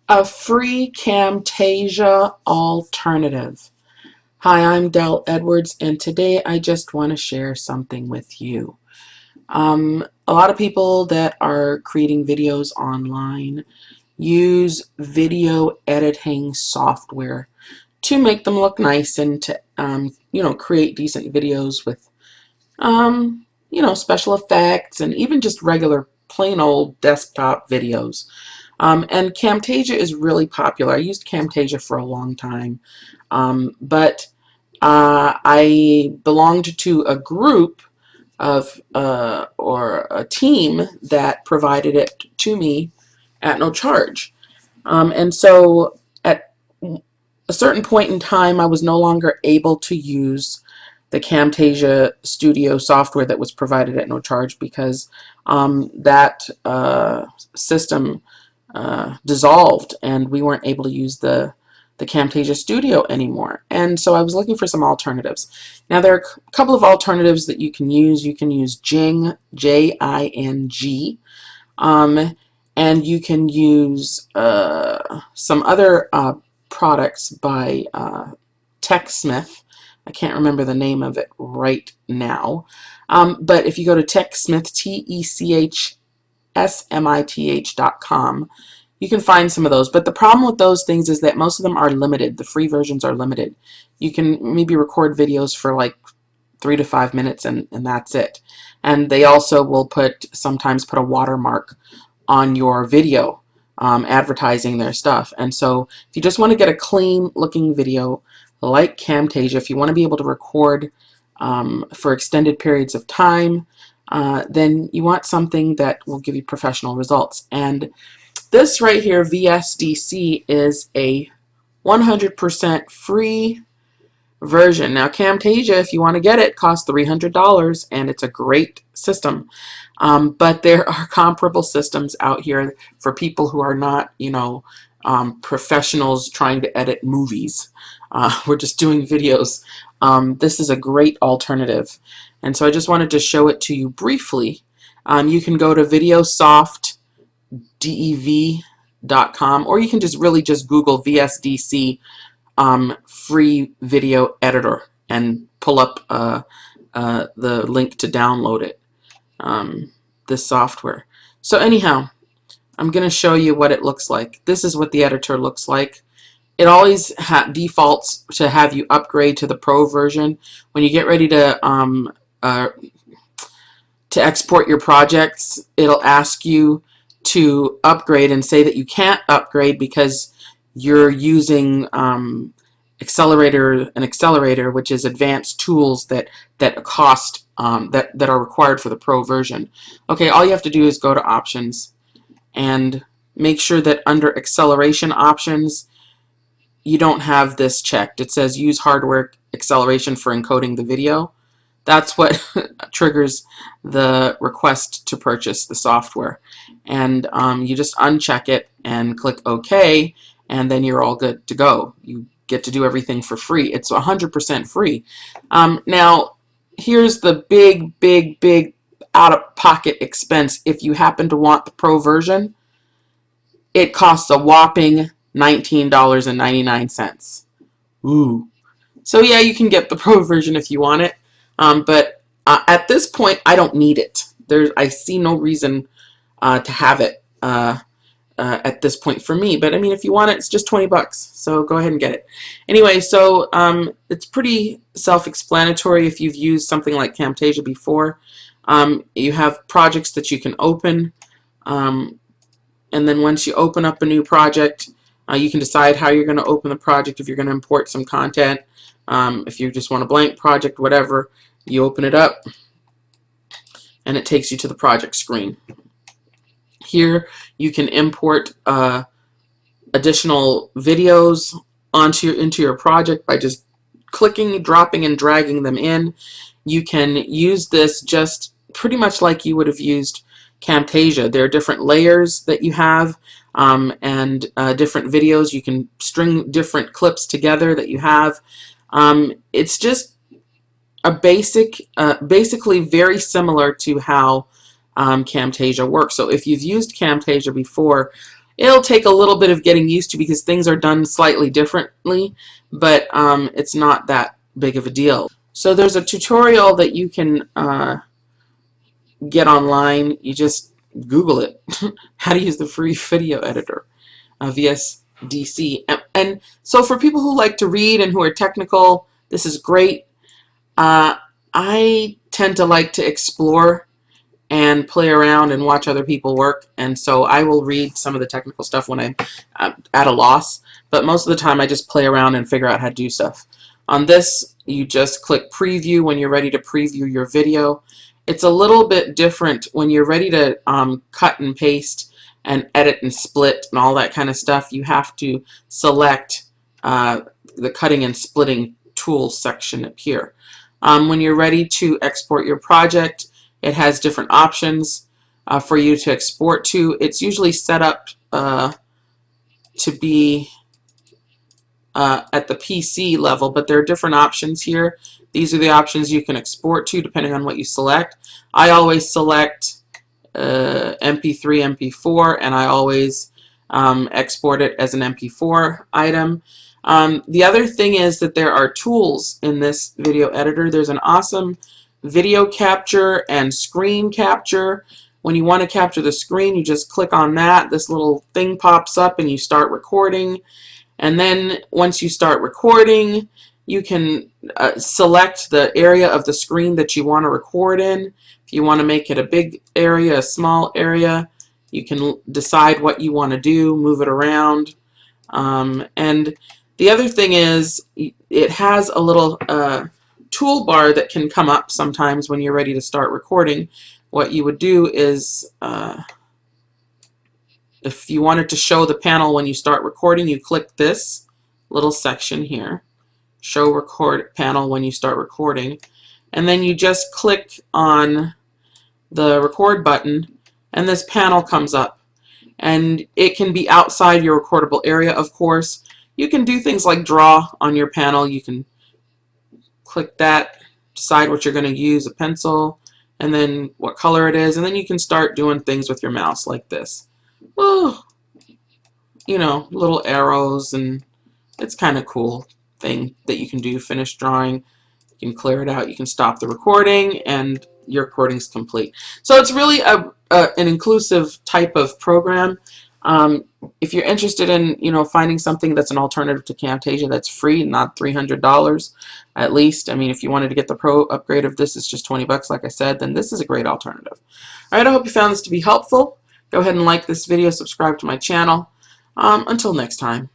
A free Camtasia alternative. Hi, I'm Del Edwards, and today I just want to share something with you. A lot of people that are creating videos online use video editing software to make them look nice and to, create decent videos with, special effects and even just regular plain old desktop videos. And Camtasia is really popular. I used Camtasia for a long time, but I belonged to a group of or a team that provided it to me at no charge. And so at a certain point in time, I was no longer able to use the Camtasia Studio software that was provided at no charge because that system dissolved and we weren't able to use the Camtasia Studio anymore. And so I was looking for some alternatives. Now there are a couple of alternatives that you can use. You can use Jing, J-I-N-G, and you can use some other products by TechSmith. I can't remember the name of it right now. But if you go to TechSmith, TechSmith.com, you can find some of those. But the problem with those things is that most of them are limited. The free versions are limited. You can maybe record videos for like 3 to 5 minutes and that's it. And they also will sometimes put a watermark on your video advertising their stuff. And so if you just want to get a clean looking video like Camtasia, if you want to be able to record for extended periods of time, then you want something that will give you professional results. And this right here, VSDC, is a 100% free version. Now Camtasia, if you want to get it, costs $300 and it's a great system. But there are comparable systems out here for people who are not, professionals trying to edit movies. We're just doing videos. This is a great alternative. And so I just wanted to show it to you briefly. You can go to videosoftdev.com, or you can just Google VSDC free video editor and pull up the link to download it, this software. So anyhow, I'm going to show you what it looks like. This is what the editor looks like. It always defaults to have you upgrade to the Pro version. When you get ready to export your projects, it'll ask you to upgrade and say that you can't upgrade because you're using an accelerator, which is advanced tools that cost that are required for the Pro version. Okay, all you have to do is go to Options and make sure that under Acceleration Options you don't have this checked. It says use hardware acceleration for encoding the video. That's what triggers the request to purchase the software. And you just uncheck it and click OK, and then you're all good to go. You get to do everything for free. It's 100% free. Now, here's the big out-of-pocket expense. If you happen to want the Pro version, it costs a whopping $19.99. Ooh. So yeah, you can get the Pro version if you want it. But at this point, I don't need it. I see no reason to have it at this point for me. But I mean, if you want it, it's just 20 bucks. So go ahead and get it. Anyway, so it's pretty self-explanatory if you've used something like Camtasia before. You have projects that you can open. And then once you open up a new project, you can decide how you're going to open the project, if you're going to import some content. If you just want a blank project, whatever, you open it up and it takes you to the project screen. Here you can import additional videos into your project by just clicking, dropping, and dragging them in. You can use this just pretty much like you would have used Camtasia. There are different layers that you have and different videos. You can string different clips together that you have. It's just a basically very similar to how Camtasia works. So if you've used Camtasia before, It'll take a little bit of getting used to because things are done slightly differently, but it's not that big of a deal. So there's a tutorial that you can get online. You just Google it, how to use the free video editor, VSDC. And so for people who like to read and who are technical, this is great. I tend to like to explore and play around and watch other people work, and so I will read some of the technical stuff when I'm at a loss, but most of the time I just play around and figure out how to do stuff. On this, you just click preview when you're ready to preview your video. It's a little bit different when you're ready to cut and paste and edit and split and all that kind of stuff. You have to select the cutting and splitting tools section up here. When you're ready to export your project, it has different options for you to export to. It's usually set up to be at the PC level, but there are different options here. These are the options you can export to depending on what you select. I always select MP3, MP4, and I always export it as an MP4 item. The other thing is that there are tools in this video editor. There's an awesome video capture and screen capture. When you want to capture the screen, you just click on that. This little thing pops up and you start recording. And then once you start recording, you can select the area of the screen that you want to record in. If you want to make it a big area, a small area, you can decide what you want to do, move it around. And the other thing is it has a little toolbar that can come up sometimes when you're ready to start recording. What you would do is if you wanted to show the panel when you start recording, you click this little section here, show record panel when you start recording, and then you just click on the record button and this panel comes up, and it can be outside your recordable area. Of course, you can do things like draw on your panel. You can click that, decide what you're going to use, a pencil, and then what color it is, and then you can start doing things with your mouse like this. Oh, you know, little arrows, and it's kind of cool thing that you can do. Finish drawing, you can clear it out, you can stop the recording, and your recording's complete. So it's really an inclusive type of program. If you're interested in, you know, finding something that's an alternative to Camtasia that's free, not $300 at least. I mean, if you wanted to get the pro upgrade of this, it's just 20 bucks, like I said, then this is a great alternative. All right, I hope you found this to be helpful. Go ahead and like this video, subscribe to my channel. Until next time.